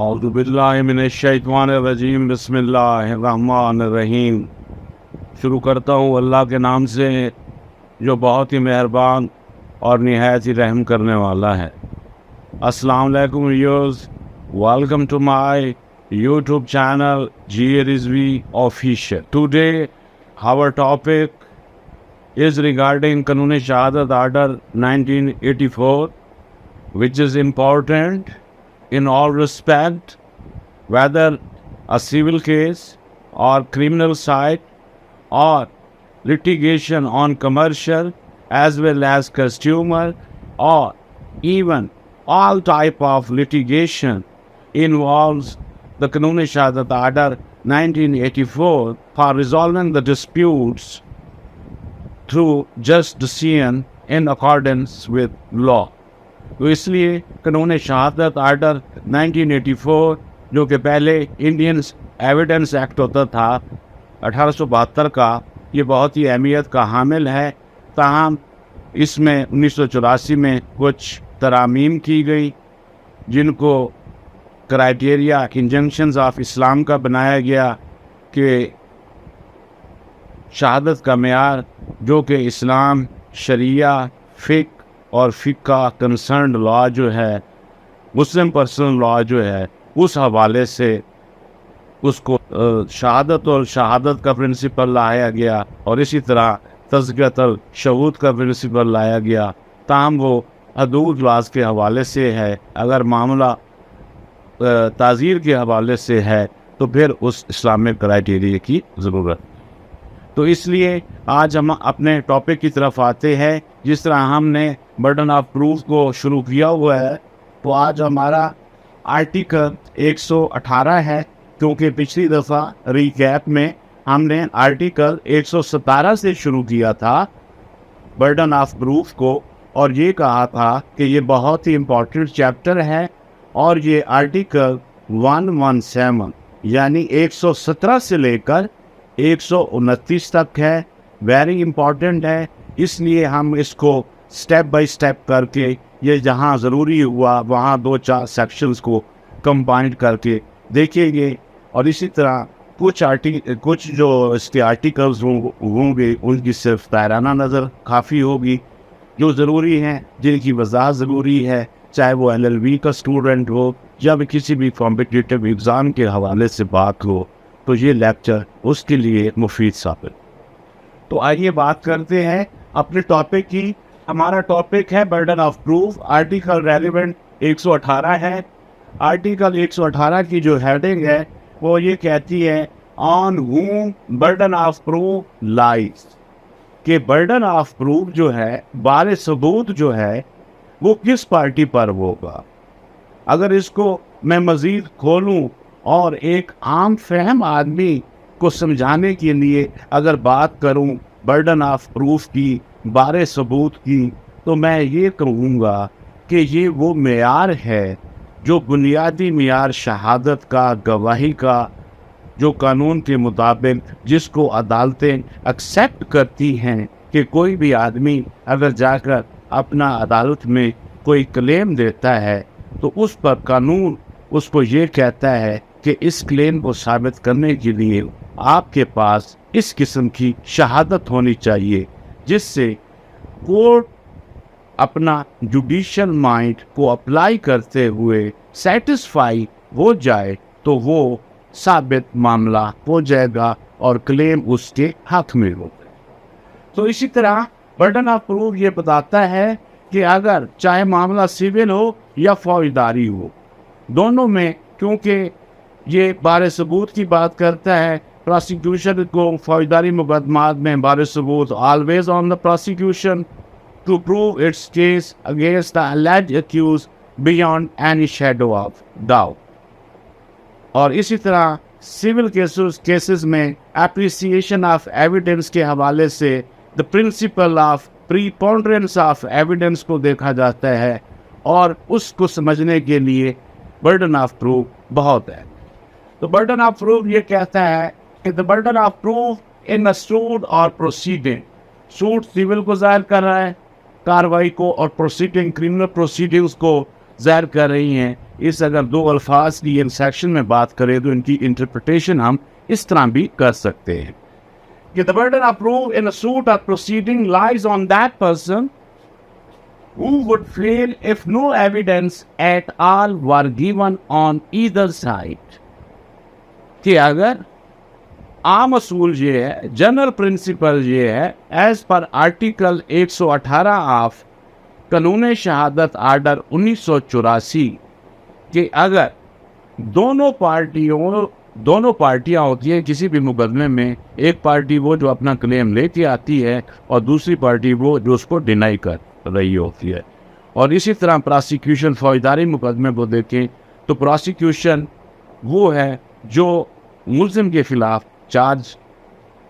औज़ुबिल्लाहिमिनश्शैतानिर्रजीम बिस्मिल्लाहिर्रहमानिर्रहीम। शुरू करता हूँ अल्लाह के नाम से जो बहुत ही मेहरबान और निहायत ही रहम करने वाला है। अस्सलाम वालेकुम viewers, welcome to my YouTube channel G Rizvi official. Today our topic is regarding Kanun Shahadat Order 1984, which is important in all respect, whether a civil case or criminal side or litigation on commercial as well as consumer or even all type of litigation involves the Kanun Shahadat Order 1984 for resolving the disputes through just decision in accordance with law। तो इसलिए कानून शहादत order 1984 जो कि पहले Indian evidence act होता था 1872 का, ये बहुत ही अहमियत का हामिल है। ताहम इसमें 1984 में कुछ तरामीम की गई जिनको क्राइटेरिया इंजंक्शंस ऑफ इस्लाम का बनाया गया कि शहादत का मेयार जो कि इस्लाम, शरिया, फ़िक और फ़िक का कंसर्न लॉ जो है, मुस्लिम पर्सनल लॉ जो है, उस हवाले से उसको शहादत और शहादत का प्रिंसिपल लाया गया और इसी तरह तज़कियतुल शहूद का प्रिंसिपल लाया गया। ताहम वो हदूद लाज के हवाले से है। अगर मामला ताज़ीर के हवाले से है तो फिर उस इस्लामिक क्राइटेरिया की ज़रूरत। तो इसलिए आज हम अपने टॉपिक की तरफ आते हैं। जिस तरह हमने बर्डन ऑफ प्रूफ को शुरू किया हुआ है, तो आज हमारा आर्टिकल 118 है, क्योंकि पिछली दफ़ा रिकैप में हमने आर्टिकल 117 से शुरू किया था बर्डन ऑफ प्रूफ को, और ये कहा था कि ये बहुत ही इम्पोर्टेंट चैप्टर है और ये आर्टिकल 117 यानी 117 से लेकर 129 तक है, वेरी इम्पॉर्टेंट है। इसलिए हम इसको स्टेप बाय स्टेप करके ये जहाँ ज़रूरी हुआ वहाँ 2-4 सेक्शंस को कंबाइंड करके देखेंगे। और इसी तरह कुछ जो इसके आर्टिकल्स होंगे उनकी सिर्फ ताराना नज़र काफ़ी होगी, जो ज़रूरी हैं, जिनकी वज़ाहत ज़रूरी है, चाहे वो LLB का स्टूडेंट हो या भी किसी भी कॉम्पिटिटिव एग्ज़ाम के हवाले से बात हो, तो ये लेक्चर उसके लिए मुफीद साबित। तो आइए बात करते हैं अपने टॉपिक की। हमारा टॉपिक है burden of proof. Article relevant 118 है। आर्टिकल 118 की जो हेडिंग है वो ये कहती है ऑन हुम बर्डन ऑफ प्रूफ लाइज, कि बर्डन ऑफ प्रूफ जो है, बारे सबूत जो है, वो किस पार्टी पर होगा। अगर इसको मैं मज़ीद खोलूँ और एक आम फहम आदमी को समझाने के लिए अगर बात करूं बर्डन ऑफ प्रूफ की, बारे सबूत की, तो मैं ये कहूँगा कि ये वो मेयार है जो बुनियादी मेयार शहादत का, गवाही का, जो कानून के मुताबिक जिसको अदालतें एक्सेप्ट करती हैं कि कोई भी आदमी अगर जाकर अपना अदालत में कोई क्लेम देता है तो उस पर कानून उसको ये कहता है कि इस क्लेम को साबित करने के लिए आपके पास इस किस्म की शहादत होनी चाहिए, जिससे कोर्ट अपना जुडिशियल माइंड को अप्लाई करते हुए सेटिस्फाई हो जाए तो वो साबित मामला हो जाएगा और क्लेम उसके हक में होगा। तो इसी तरह बर्डन ऑफ प्रूफ ये बताता है कि अगर चाहे मामला सिविल हो या फौजदारी हो, दोनों में, क्योंकि ये बारे सबूत की बात करता है, प्रोसिक्यूशन को फौजदारी मुकदमात में बारे सबूत always on the prosecution to prove its case against the alleged accused beyond any shadow of doubt. और इसी तरह सिविल केसेस में एप्रिसिएशन ऑफ एविडेंस के हवाले से the principle of preponderance of evidence को देखा जाता है, और उसको समझने के लिए बर्डन ऑफ प्रूफ बहुत है। तो बर्डन ऑफ प्रूफ ये कहता है कि the burden of proof in a suit और प्रोसीडिंग, सूट सिविल को जाहिर कर रहा है कार्रवाई को, और प्रोसीडिंग क्रिमिनल प्रोसीडिंग्स को ज़ाहिर कर रही हैं। इस अगर दो अल्फाज की इन सेक्शन में बात करें तो इनकी इंटरप्रिटेशन हम इस तरह भी कर सकते हैं कि the burden of proof in a suit और proceeding lies on that person who would fail if no evidence at all were given on either side। कि अगर आम असूल ये है, जनरल प्रिंसिपल ये है, एज पर आर्टिकल 118 ऑफ कानून शहादत आर्डर 1984 कि अगर दोनों पार्टियां होती हैं किसी भी मुकदमे में, एक पार्टी वो जो अपना क्लेम लेके आती है और दूसरी पार्टी वो जो उसको डिनाई कर रही होती है। और इसी तरह प्रोसिक्यूशन, फौजदारी मुकदमे को देखें तो प्रोसिक्यूशन वो है जो मुल्ज़िम के ख़िलाफ़ चार्ज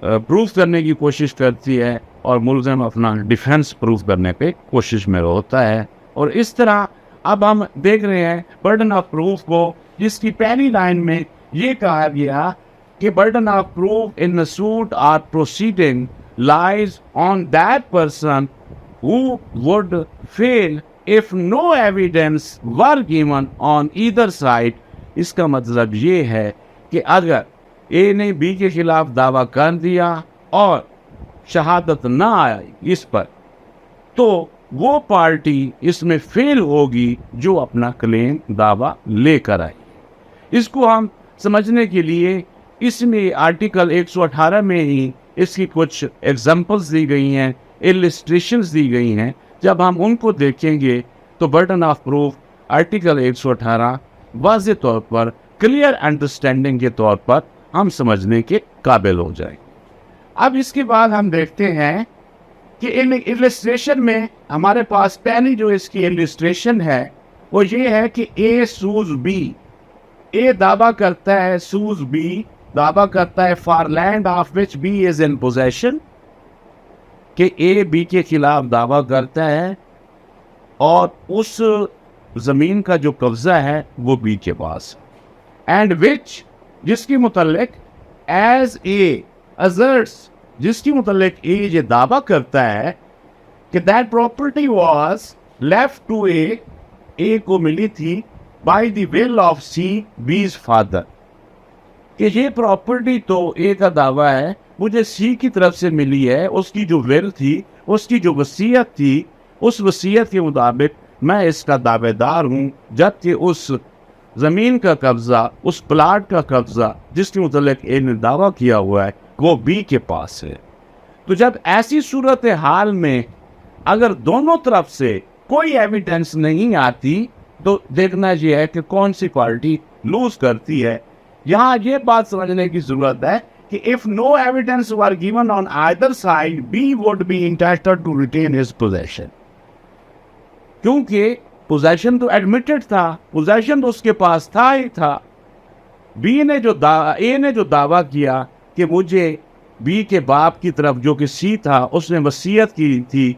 प्रूफ करने की कोशिश करती है और मुल्ज़िम अपना डिफेंस प्रूफ करने पे कोशिश में होता है। और इस तरह अब हम देख रहे हैं बर्डन ऑफ प्रूफ को, जिसकी पहली लाइन में ये कहा गया कि burden of proof in the suit or proceeding lies on that person who would fail if no evidence were given on either side। इसका मतलब ये है कि अगर ए ने बी के खिलाफ दावा कर दिया और शहादत ना आई इस पर, तो वो पार्टी इसमें फेल होगी जो अपना क्लेम दावा लेकर आई। इसको हम समझने के लिए इसमें आर्टिकल 118 में ही इसकी कुछ एग्जाम्पल्स दी गई हैं, इलिस्ट्रेशंस दी गई हैं। जब हम उनको देखेंगे तो बर्डन ऑफ प्रूफ आर्टिकल 118 वाज़े तौर पर, क्लियर अंडरस्टैंडिंग के तौर पर हम समझने के काबिल हो जाए। अब इसके बाद हम देखते हैं कि इन इलिस्ट्रेशन में हमारे पास पहली जो इसकी इलिस्ट्रेशन है वो ये है कि ए सूज बी, ए दावा करता है, सूज बी दावा करता है for land of which B is in possession, कि ए बी के खिलाफ दावा करता है और उस ज़मीन का जो कब्ज़ा है वो बी के पास, एंड विच जिसकी मुतल्लिक एज ए असर्ट्स, जिसकी मुतल्लिक ए ये दावा करता है कि that property was left to A को मिली थी by the will of C, B's father, कि ये प्रॉपर्टी तो ए का दावा है मुझे सी की तरफ से मिली है, उसकी जो विल थी, उसकी जो वसीयत थी, उस वसीयत के मुताबिक मैं इसका दावेदार हूँ, जबकि उस ज़मीन का कब्ज़ा, उस प्लाट का कब्ज़ा जिसके मुतल्लिक ए ने दावा किया हुआ है वो बी के पास है। तो जब ऐसी सूरत हाल में अगर दोनों तरफ से कोई एविडेंस नहीं आती तो देखना ये है कि कौन सी पार्टी लूज करती है। यहाँ ये बात समझने की ज़रूरत है कि if no evidence were given on either side B would be entitled to retain his possession, क्योंकि पोजेशन तो एडमिटेड था, पोजेशन तो उसके पास था ही था। ए ने जो दावा किया कि मुझे बी के बाप की तरफ जो कि सी था उसने वसीयत की थी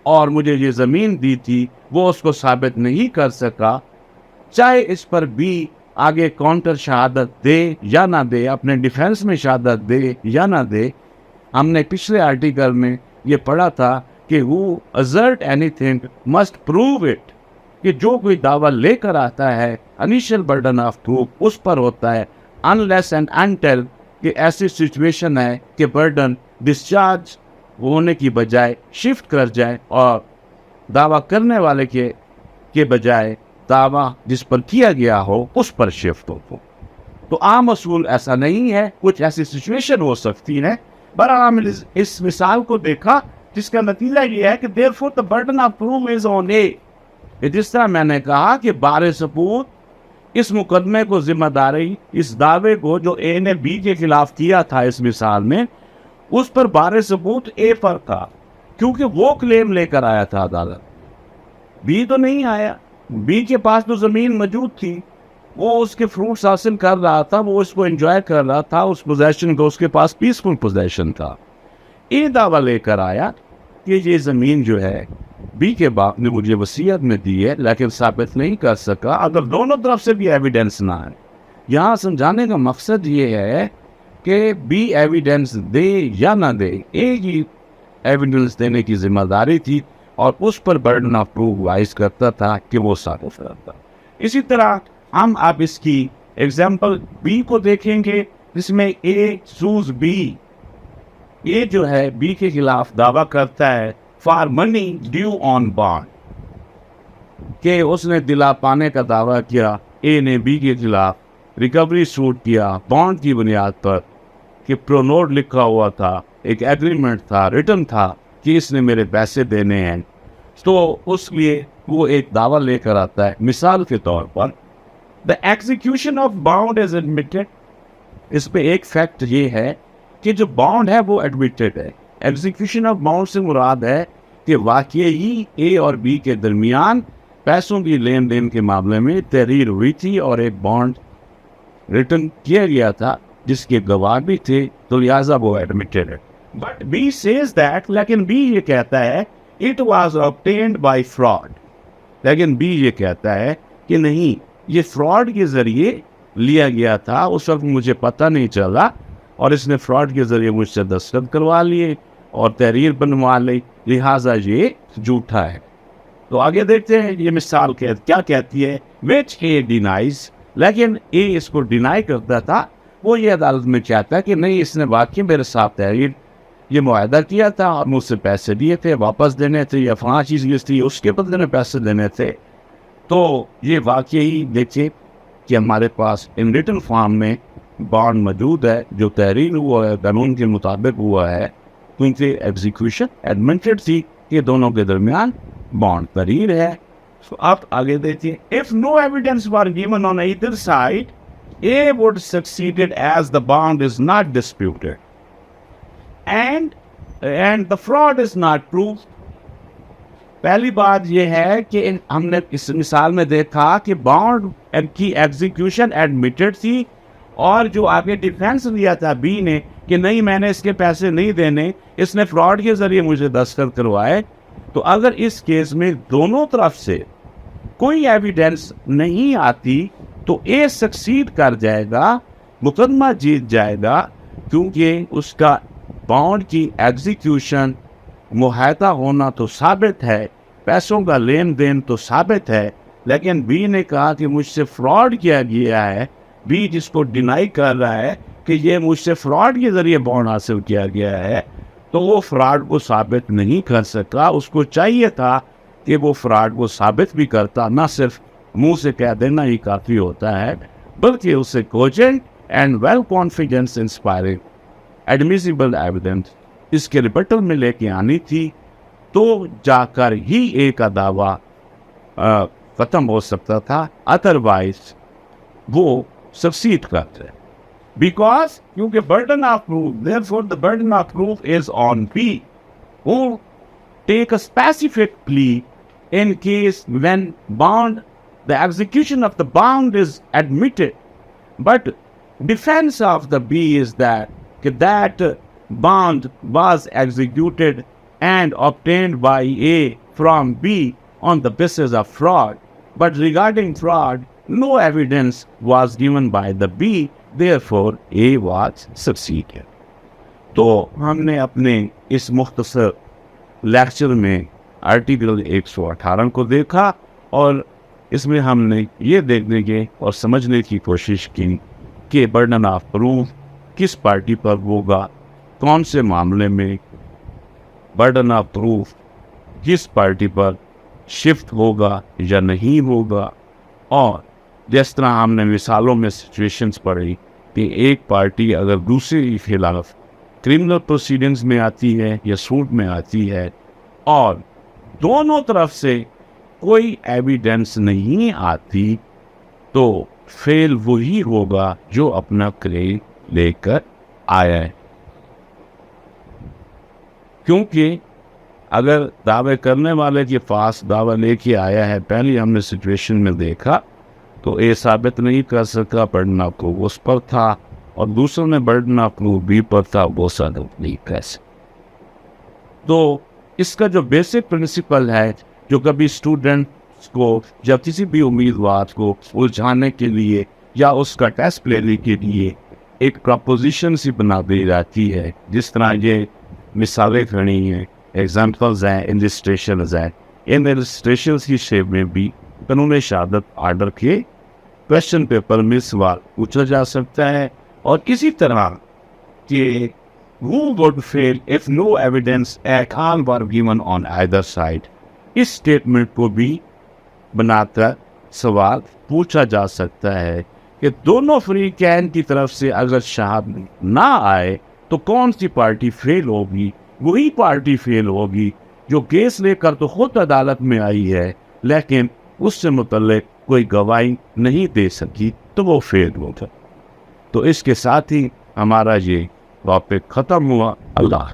और मुझे ये ज़मीन दी थी, वो उसको साबित नहीं कर सका, चाहे इस पर बी आगे काउंटर शहादत दे या ना दे, अपने डिफेंस में शहादत दे या ना दे। हमने पिछले आर्टिकल में ये पढ़ा था कि who assert anything must prove it, कि जो कोई दावा लेकर आता है इनिशियल बर्डन ऑफ प्रूफ उस पर होता है, अनलेस एंड अनटिल कि ऐसी सिचुएशन है कि बर्डन डिस्चार्ज होने की बजाय शिफ्ट कर जाए और दावा करने वाले के बजाय दावा जिस पर किया गया हो उस पर शिफ्ट हो। तो आम असूल ऐसा नहीं है, कुछ ऐसी सिचुएशन हो सकती है। बहरहाल हमने इस मिसाल को देखा जिसका नतीजा ये है कि therefore the burden of proof is on A. जिस तरह मैंने कहा कि बारे सबूत इस मुकदमे को, जिम्मेदारी इस दावे को जो ए ने बी के खिलाफ किया था इस मिसाल में, उस पर बारे सबूत ए पर था क्योंकि वो क्लेम लेकर आया था अदालत, बी तो नहीं आया। बी के पास तो ज़मीन मौजूद थी, वो उसके फ्रूट्स हासिल कर रहा था, वो उसको एंजॉय कर रहा था, उस पोजेशन को, उसके पास पीसफुल पोजेशन था। ए दावा लेकर आया कि ये ज़मीन जो है बी के बाप ने मुझे वसीयत में दी है, लेकिन साबित नहीं कर सका अगर दोनों तरफ से भी एविडेंस ना है। यहाँ समझाने का मकसद ये है कि बी एविडेंस दे या ना दे, ए की एविडेंस देने की जिम्मेदारी थी, और उस पर बर्डन ऑफ प्रूफ वाइज करता था कि वो साबित करता। इसी तरह हम अब इसकी एग्जाम्पल बी को देखेंगे, जिसमें ए सूज बी, ये जो है बी के खिलाफ दावा करता है for money due on bond, कि उसने दिला पाने का दावा किया। ए ने बी के खिलाफ रिकवरी सूट किया बॉन्ड की बुनियाद पर, कि प्रोनोट लिखा हुआ था, एक एग्रीमेंट था, रिटर्न था कि इसने मेरे पैसे देने हैं। तो उस लिए वो एक दावा लेकर आता है। मिसाल के तौर पर the execution of bond is admitted, इस पे एक फैक्ट ये है कि जो बॉन्ड है वो एडमिटेड है। एग्जीक्यूशन ऑफ बॉन्ड से मुराद है कि वाकई ही ए और बी के दरमियान पैसों की लेन देन के मामले में तहरीर हुई थी और एक बॉन्ड रिटर्न किया गया था जिसके गवाह भी थे, तो लिहाजा वो एडमिटेड है। बट बी सेज दैट, लेकिन बी ये कहता है it was obtained by fraud, लेकिन बी ये कहता है कि नहीं, ये फ्रॉड के जरिए लिया गया था, उस वक्त मुझे पता नहीं चला और इसने फ्रॉड के जरिए मुझसे दस्तखत करवा लिए और तहरीर बनवा ली, लिहाजा ये झूठा है। तो आगे देखते हैं ये मिसाल क्या कहती है। विच ए डिनाइज, लेकिन ए इसको डिनाई करता था। वो ये अदालत में चाहता है कि नहीं, इसने वाकई मेरे साथ तहरीर ये मुआहदा किया था और मुझसे पैसे दिए थे, वापस देने थे, या फलां चीज़ थी उसके बदले में पैसे देने थे। तो ये वाकई देखिए कि हमारे पास इन रिटन फॉर्म में बॉन्ड मौजूद है जो तहरीर हुआ है, कानून के मुताबिक हुआ है, क्योंकि एग्जीक्यूशन एडमिटेड थी कि दोनों के दरमियान बॉन्ड तहरीर है। तो आप आगे देखिए, if no evidence were given on either side, A would succeeded as the bond is not disputed and the fraud is not proved. पहली बात यह है कि हमने इस मिसाल में देखा कि बॉन्ड की एग्जीक्यूशन एडमिटेड थी और जो आगे डिफेंस लिया था बी ने कि नहीं, मैंने इसके पैसे नहीं देने, इसने फ्रॉड के जरिए मुझे दस्तखत करवाए। तो अगर इस केस में दोनों तरफ से कोई एविडेंस नहीं आती तो ए सक्सीड कर जाएगा, मुकदमा जीत जाएगा, क्योंकि उसका बॉन्ड की एग्जीक्यूशन मुआहदा होना तो साबित है, पैसों का लेन देन तो साबित है। लेकिन बी ने कहा कि मुझसे फ्रॉड किया गया है, बी जिसको डिनाई कर रहा है कि ये मुझसे फ्रॉड के जरिए बॉन्ड हासिल किया गया है, तो वो फ्रॉड को साबित नहीं कर सका। उसको चाहिए था कि वो फ्रॉड को साबित भी करता, ना सिर्फ मुंह से कह देना ही काफ़ी होता है, बल्कि उसे cogent and well confidence inspiring admissible evidence इसके रिबटल में लेके आनी थी, तो जाकर ही ए का दावा ख़त्म हो सकता था, अदरवाइज वो सक्सीड करते। बिकॉज क्योंकि burden of proof, therefore the burden of proof is on B who take a specific plea in case when bond, the execution of the bond is admitted, but defense of the B is that bond was executed and obtained by A from B on the basis of fraud, but regarding fraud no evidence was given by the B, therefore A was succeeded. तो हमने अपने इस मुख्तसर lecture में article 118 को देखा और इसमें हमने ये देखने के और समझने की कोशिश की कि बर्डन ऑफ प्रूफ किस पार्टी पर होगा, कौन से मामले में बर्डन ऑफ प्रूफ किस पार्टी पर शिफ्ट होगा या नहीं होगा। और जिस तरह हमने मिसालों में सिचुएशंस पढ़ी कि एक पार्टी अगर दूसरे के खिलाफ क्रिमिनल प्रोसीडिंग्स में आती है या सूट में आती है और दोनों तरफ से कोई एविडेंस नहीं आती, तो फेल वही होगा जो अपना क्लेम लेकर आया है। क्योंकि अगर दावे करने वाले के पास दावा लेके आया है, पहले हमने सिचुएशन में देखा, तो ए साबित नहीं कर सका, बर्डन ऑफ प्रूफ उस पर था, और दूसरे में बर्डन ऑफ प्रूफ बी पर था, वो साबित नहीं कर सका। तो इसका जो बेसिक प्रिंसिपल है, जो कभी स्टूडेंट्स को या किसी भी उम्मीदवार को उलझाने के लिए या उसका टेस्ट लेने के लिए एक प्रपोजिशन सी बना दी जाती है, जिस तरह ये मिसालें खड़ी हैं, एग्जाम्पल्स हैं, इलस्ट्रेशंस हैं। इन इलस्ट्रेशंस की शेप में भी कानून शहादत आर्डर के क्वेश्चन पेपर में सवाल पूछा जा सकता है। और किसी तरह कि who would fail if no evidence at all were given on either side, इस स्टेटमेंट को भी बनाकर सवाल पूछा जा सकता है कि दोनों फ्री कैन की तरफ से अगर शहादत ना आए तो कौन सी पार्टी फेल होगी। वही पार्टी फेल होगी जो केस लेकर तो खुद अदालत में आई है लेकिन उससे मुतल्लिक कोई गवाही नहीं दे सकी, तो वो फेल होगा। तो इसके साथ ही हमारा ये टॉपिक ख़त्म हुआ। अल्लाह।